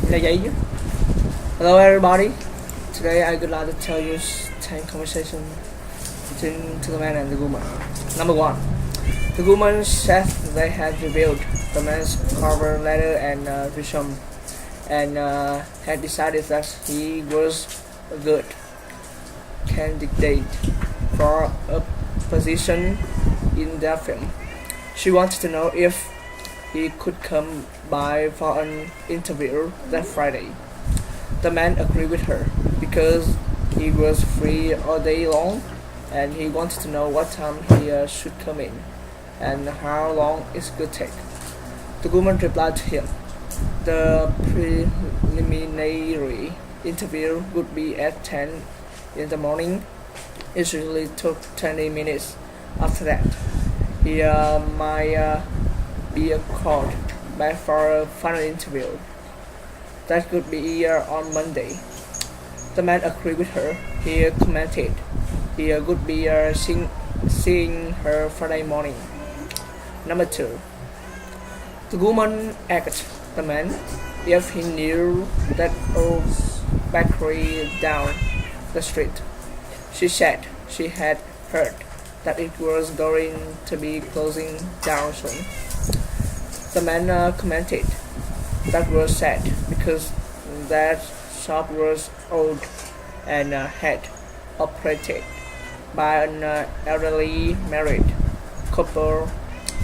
Là vậy chứ. Hello everybody. Today I would like to tell you 10 conversations between the man and the woman. Number 1. The woman said they had reviewed the man's cover letter and resume and had decided that he was a good candidate for a position in their film. She wanted to know if he could come by for an interview that Friday. The man agreed with her because he was free all day long and he wanted to know what time he should come in and how long it could take. The woman replied to him. The preliminary interview would be at 10 in the morning. It usually took 20 minutes. After that, he might be called back for a final interview. That could be on Monday. The man agreed with her. He commented he would be seeing her Friday morning. Number 2. The woman asked the man if he knew that old bakery down the street. She said she had heard that it was going to be closing down soon. The man commented that was sad because that shop was old and had operated by an elderly married couple,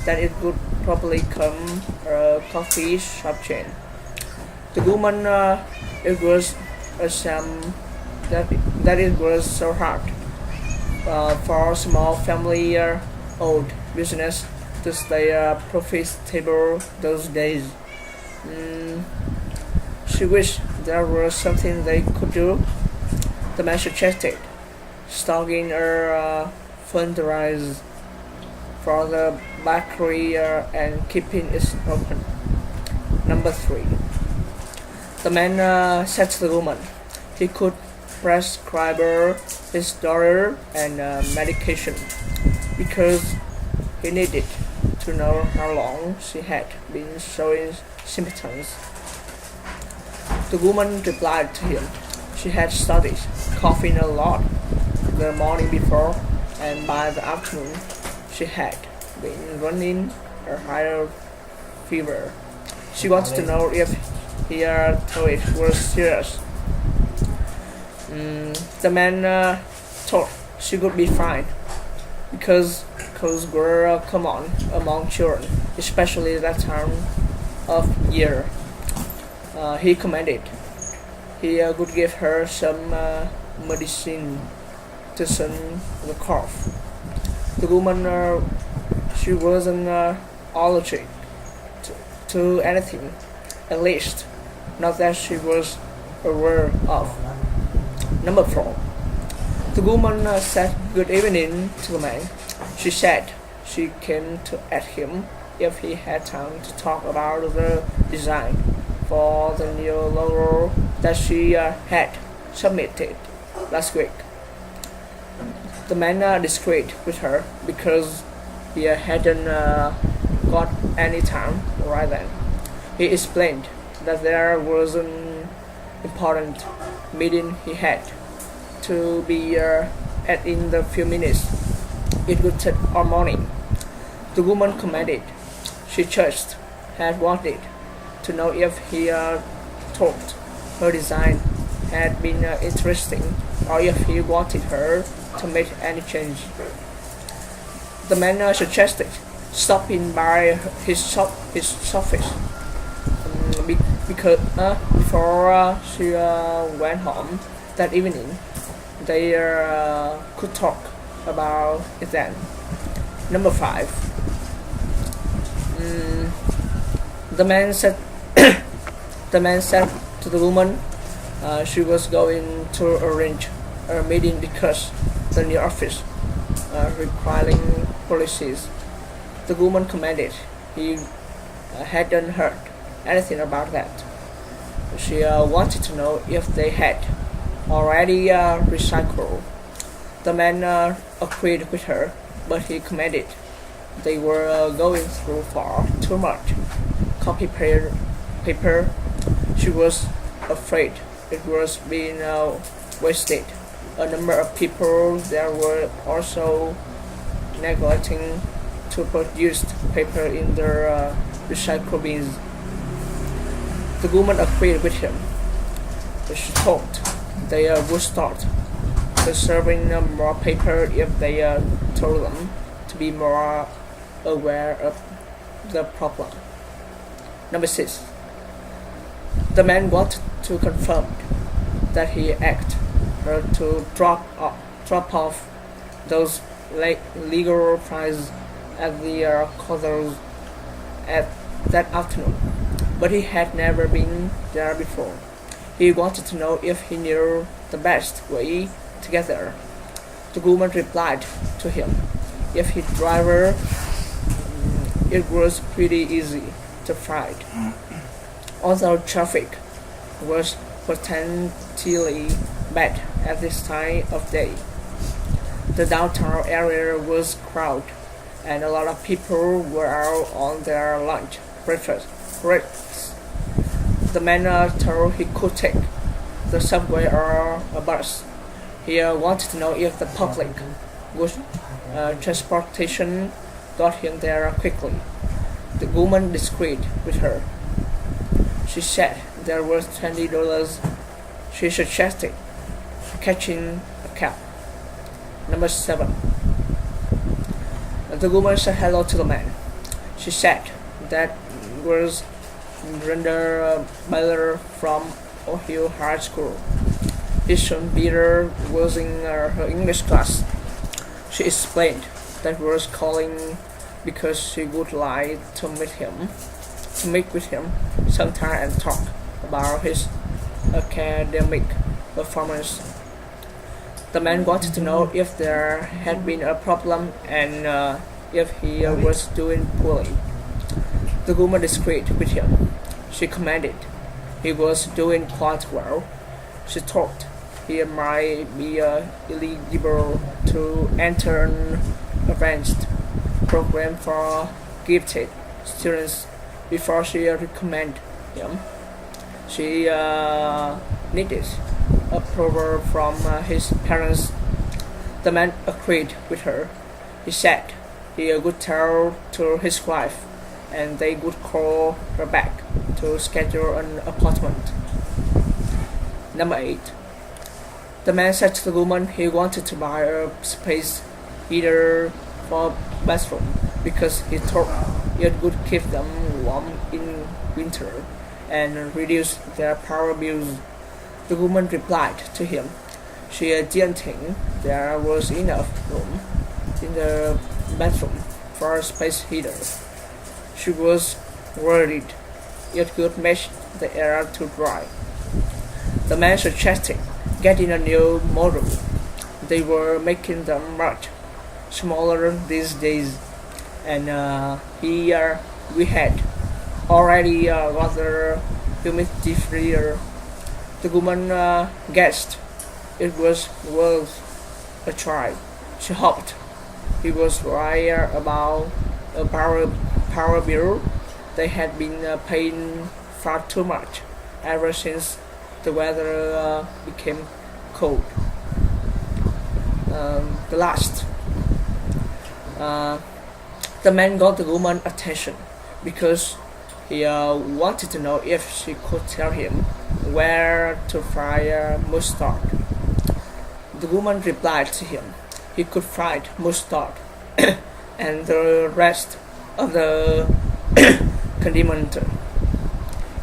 that it would probably come a coffee shop chain. The woman it was a shame that it was so hard for a small family-owned business to stay profitable those days. She wished there was something they could do. The man suggested starting a fundraiser for the bakery and keeping it open. Number 3. The man said to the woman he could prescribe her his daughter and medication because he needed to know how long she had been showing symptoms. The woman replied to him she had started coughing a lot the morning before, and by the afternoon she had been running a higher fever. She wanted to know if he thought it was serious. The man thought she would be fine because colds were common among children, especially that time of year. He commented he would give her some medicine to soothe the cough. The woman she wasn't allergic to anything, at least not that she was aware of. Number 4. The woman said good evening to the man. She said she came to ask him if he had time to talk about the design for the new logo that she had submitted last week. The man disagreed with her because he hadn't got any time right then. He explained that there was an important meeting he had to be at in the few minutes. It would take all morning. The woman commented she just had wanted to know if he thought her design had been interesting or if he wanted her to make any change. The man suggested stopping by his office because before she went home that evening. They could talk about it then. Number 5. The man said to the woman she was going to arrange a meeting because the new office requiring policies. The woman commented he hadn't heard anything about that. She wanted to know if they had already recycled. The man agreed with her, but he commented they were going through far too much copy paper She was afraid it was being wasted. A number of people there were also neglecting to produce paper in their recycle bins. The woman agreed with him. She thought they would start conserving more paper if they told them to be more aware of the problem. Number 6. The man wanted to confirm that he asked her to drop off those legal prices at the courthouse at that afternoon, but he had never been there before. He wanted to know if he knew the best way to get there. The woman replied to him, if he driver, it was pretty easy to find. Although traffic was potentially bad at this time of day, the downtown area was crowded and a lot of people were out on their lunch breaks. The man told he could take the subway or a bus. He wanted to know if the public transportation got him there quickly. The woman disagreed with her. She said there was $20. She suggested catching a cab. Number 7. The woman said hello to the man. She said that was Brenda Baylor from Ohio High School. His son Peter was in her English class. She explained that was calling because she would like to meet with him sometime and talk about his academic performance. The man wanted to know if there had been a problem and if he was doing poorly. The woman disagreed with him. She commented he was doing quite well. She thought he might be eligible to enter an advanced program for gifted students before she recommended him. She needed approval from his parents. The man agreed with her. He said he would tell to his wife and they would call her back to schedule an appointment. Number 8. The man said to the woman he wanted to buy a space heater for bathroom because he thought it would keep them warm in winter and reduce their power bills. The woman replied to him. She didn't think there was enough room in the bathroom for a space heater. She was worried it could make the air too dry. The man suggested getting a new model. They were making them much smaller these days, and we had already got the humidifier. The woman guessed it was worth a try. She hoped he was right about a power bill. They had been paying far too much ever since the weather became cold. The last. The man got the woman's attention because he wanted to know if she could tell him where to fry mustard. The woman replied to him he could fry mustard and the rest of the condiment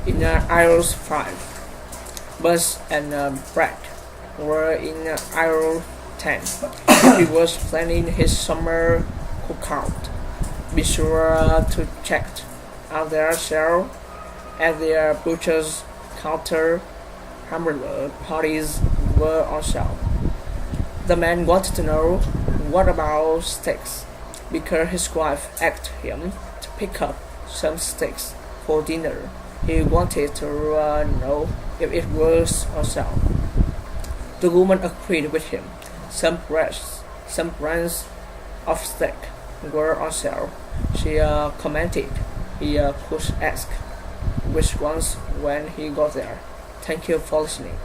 in aisle 5. Buns and bread were in aisle 10. He was planning his summer cookout. Be sure to check out their sale at their butcher's counter. Hamburger patties were on sale. The man wanted to know what about steaks because his wife asked him to pick up some steaks for dinner. He wanted to know if it was on sale. The woman agreed with him. Some brands of steak were on sale. She commented he could ask. which ones when he got there. Thank you for listening.